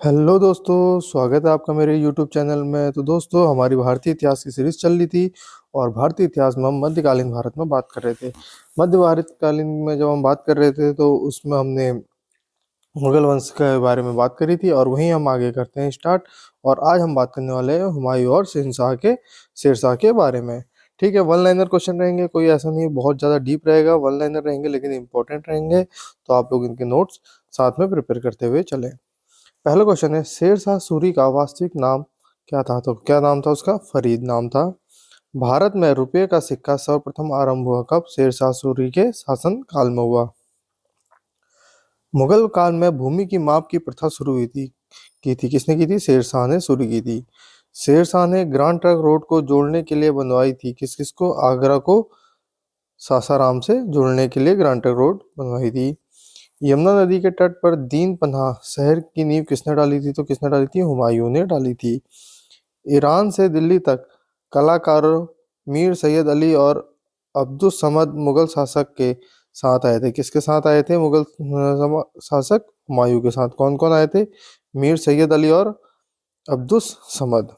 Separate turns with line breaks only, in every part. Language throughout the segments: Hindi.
हेलो दोस्तों, स्वागत है आपका मेरे यूट्यूब चैनल में। तो दोस्तों, हमारी भारतीय इतिहास की सीरीज चल रही थी और भारतीय इतिहास में हम मध्यकालीन भारत में बात कर रहे थे। मध्य भारतकालीन में जब हम बात कर रहे थे तो उसमें हमने मुगल वंश के बारे में बात करी थी और वहीं हम आगे करते हैं स्टार्ट। और आज हम बात करने वाले हैं हुमायूं और शेरशाह के बारे में। ठीक है, वन लाइनर क्वेश्चन रहेंगे, कोई ऐसा नहीं बहुत ज़्यादा डीप रहेगा, वन लाइनर रहेंगे लेकिन इंपॉर्टेंट रहेंगे। तो आप लोग इनके नोट्स साथ में प्रिपेयर करते हुए चलें। पहला क्वेश्चन है, शेरशाह सूरी का वास्तविक नाम क्या था? तो क्या नाम था उसका? फरीद नाम था। भारत में रुपये का सिक्का सर्वप्रथम आरंभ हुआ कब? शेरशाह सूरी के शासन काल में हुआ। मुगल काल में भूमि की माप की प्रथा शुरू हुई थी, की थी किसने की थी? शेरशाह ने शुरू की थी। शेरशाह ने ग्रांड ट्रंक रोड को जोड़ने के लिए बनवाई थी, किस किस को? आगरा को सासाराम से जोड़ने के लिए ग्रांड ट्रंक रोड बनवाई थी। यमुना नदी के तट पर दीन पनाह शहर की नींव किसने डाली थी? तो किसने डाली थी? हुमायूं ने डाली थी। ईरान से दिल्ली तक कलाकारों मीर सैयद अली और अब्दुस समद मुगल शासक के साथ आए थे। किसके साथ आए थे? मुगल शासक हुमायूं के साथ। कौन कौन आए थे? मीर सैयद अली और अब्दुस समद।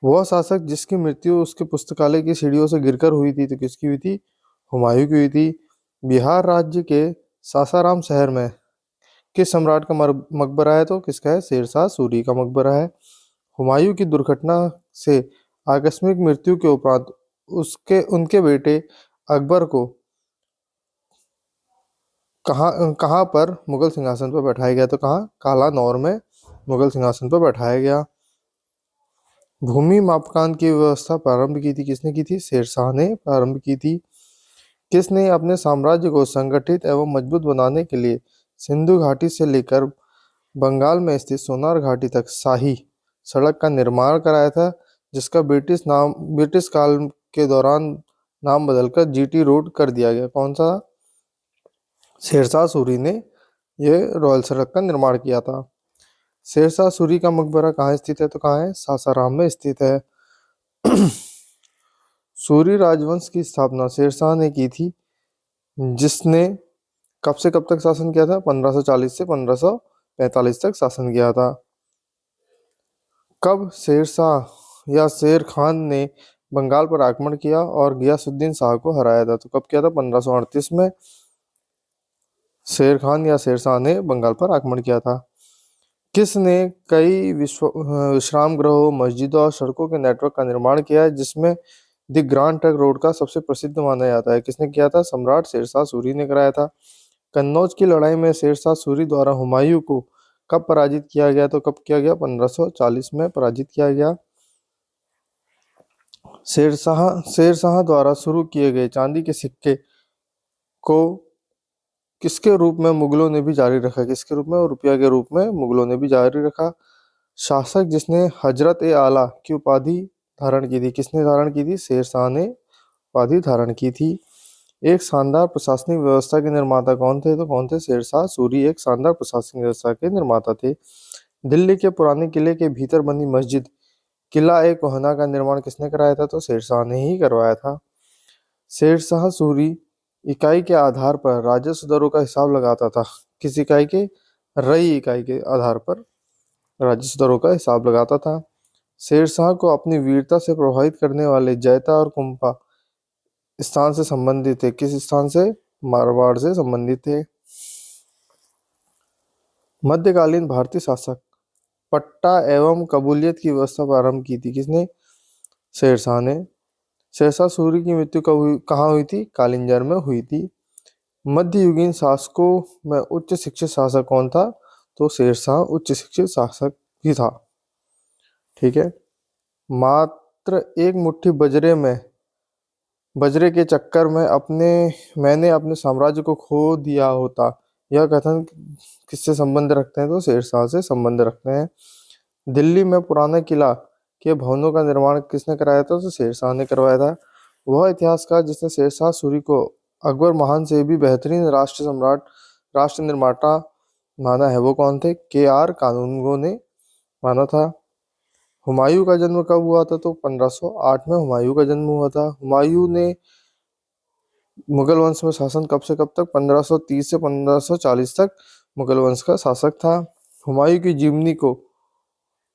वह शासक जिसकी मृत्यु उसके पुस्तकालय की सीढ़ियों से गिरकर हुई थी, तो किसकी हुई थी? हुमायूं की हुई थी। बिहार राज्य के सासाराम शहर में किस सम्राट का मकबरा है? तो किसका है? शेरशाह सूरी का मकबरा है। हुमायूं की दुर्घटना से आकस्मिक मृत्यु के उपरांत उसके उनके बेटे अकबर को कहाँ कहाँ पर मुगल सिंहासन पर बैठाया गया? तो कहाँ? काला नौर में मुगल सिंहासन पर बैठाया गया। भूमि मापकांत की व्यवस्था प्रारंभ की थी, किसने की थी? शेरशाह ने प्रारंभ की थी। किसने अपने साम्राज्य को संगठित एवं मजबूत बनाने के लिए सिंधु घाटी से लेकर बंगाल में स्थित सोनार घाटी तक शाही सड़क का निर्माण कराया था, जिसका ब्रिटिश काल के दौरान नाम बदलकर जीटी रोड कर दिया गया? कौन सा? शेरशाह सूरी ने यह रॉयल सड़क का निर्माण किया था। शेरशाह सूरी का मकबरा कहाँ स्थित है? तो कहाँ है? सासाराम में स्थित है। सूरी राजवंश की स्थापना शेरशाह ने की थी, जिसने कब से कब तक शासन किया था? 1540 से 1545 तक शासन किया था। कब शेरशाह या शेर खान ने बंगाल पर आक्रमण किया और गयासुद्दीन शाह को हराया था? तो कब किया था? 1538 में शेर खान या शेरशाह ने बंगाल पर आक्रमण किया था। किसने कई विश्राम गृहों, मस्जिदों और सड़कों के नेटवर्क का निर्माण किया है, जिसमें द ग्रांड ट्रंक रोड का सबसे प्रसिद्ध माना जाता है? किसने किया था? सम्राट शेरशाह सूरी ने कराया था। कन्नौज की लड़ाई में शेरशाह सूरी द्वारा हुमायूं को कब पराजित किया गया? तो कब किया गया? 1540 में पराजित किया गया। शेरशाह शेरशाह द्वारा शुरू किए गए चांदी के सिक्के को किसके रूप में मुगलों ने भी जारी रखा? किसके रूप में? और रुपया के रूप में मुगलों ने भी जारी रखा। शासक जिसने हजरत ए आला की उपाधि धारण की थी, किसने धारण की थी? शेरशाह ने उपाधि धारण की थी। एक शानदार प्रशासनिक व्यवस्था के निर्माता कौन थे? तो कौन थे? शेरशाह सूरी एक शानदार प्रशासनिक व्यवस्था के निर्माता थे। दिल्ली के पुराने किले के भीतर बनी मस्जिद किला ए कोहना का निर्माण किसने कराया था? तो शेरशाह ने ही करवाया था। शेरशाह सूरी इकाई के आधार पर राजस्व दरों का हिसाब लगाता था। किस इकाई के? रई इकाई के आधार पर राजस्व दरों का हिसाब लगाता था। शेरशाह को अपनी वीरता से प्रभावित करने वाले जैता और कुंपा स्थान से संबंधित थे। किस स्थान से? मारवाड़ से संबंधित थे। मध्यकालीन भारतीय शासक पट्टा एवं कबूलियत की व्यवस्था प्रारंभ की थी, किसने? शेरशाह ने। शेरशाह सूरी की मृत्यु कहाँ हुई थी? कालिंजर में हुई थी। मध्ययुगीन शासकों में उच्च शिक्षित शासक कौन था? तो शेरशाह उच्च शिक्षित शासक ही था। ठीक है। मात्र एक मुट्ठी बजरे के चक्कर में मैंने अपने साम्राज्य को खो दिया होता, यह कथन किससे संबंध रखते हैं? तो शेरशाह से संबंध रखते हैं। दिल्ली में पुराना किला के भवनों का निर्माण किसने कराया था? तो शेरशाह ने करवाया था। वह इतिहासकार जिसने शेरशाह सूरी को अकबर महान से भी बेहतरीन राष्ट्र निर्माता माना है, वो कौन थे? KR कानूनगो ने माना था। हुमायूं का जन्म कब हुआ था? तो 1508 में हुमायूं का जन्म हुआ था। हुमायूं ने मुगल वंश में शासन कब से कब तक? 1530 से 1540 तक मुगल वंश का शासक था। हुमायूं की जीवनी को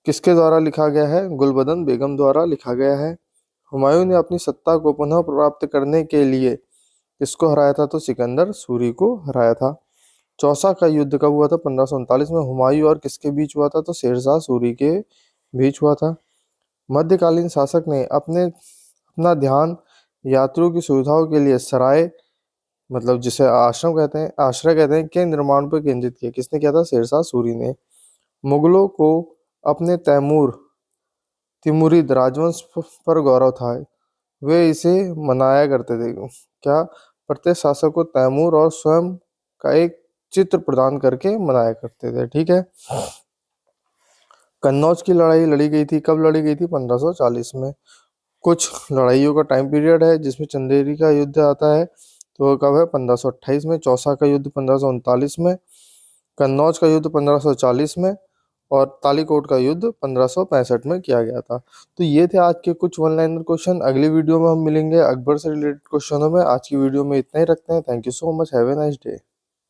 किसके द्वारा लिखा गया है? गुलबदन बेगम द्वारा लिखा गया है। हुमायूं ने अपनी सत्ता को पुनः प्राप्त करने के लिए किसको हराया था? तो सिकंदर सूरी को हराया था। चौसा का युद्ध कब हुआ था? 1539 में। हुमायूं और किसके बीच हुआ था? तो शेरशाह सूरी के बीच हुआ था। मध्यकालीन शासक ने अपना ध्यान यात्रियों की सुविधाओं के लिए सराय, मतलब जिसे आश्रम कहते हैं, आश्रय कहते हैं, के निर्माण पर केंद्रित किया। किसने किया था? शेरशाह सूरी ने। मुगलों को अपने तिमुरिद राजवंश पर गौरव था। वे इसे मनाया करते थे। क्या? प्रत्येक शासक को तैमूर और स्वयं का एक चित्र प्रदान करके मनाया करते थे। ठीक है। कन्नौज की लड़ाई लड़ी गई थी, कब लड़ी गई थी? 1540 में। कुछ लड़ाइयों का टाइम पीरियड है जिसमें चंदेरी का युद्ध आता है, तो वो कब है? 1528 में। चौसा का युद्ध 1539 में। कन्नौज का युद्ध 1540 में। और तालीकोट का युद्ध 1565 में किया गया था। तो ये थे आज के कुछ वन लाइनर क्वेश्चन। अगली वीडियो में हम मिलेंगे अकबर से रिलेटेड क्वेश्चनों में। आज की वीडियो में इतना ही रखते हैं। Thank you so much. Have a nice day.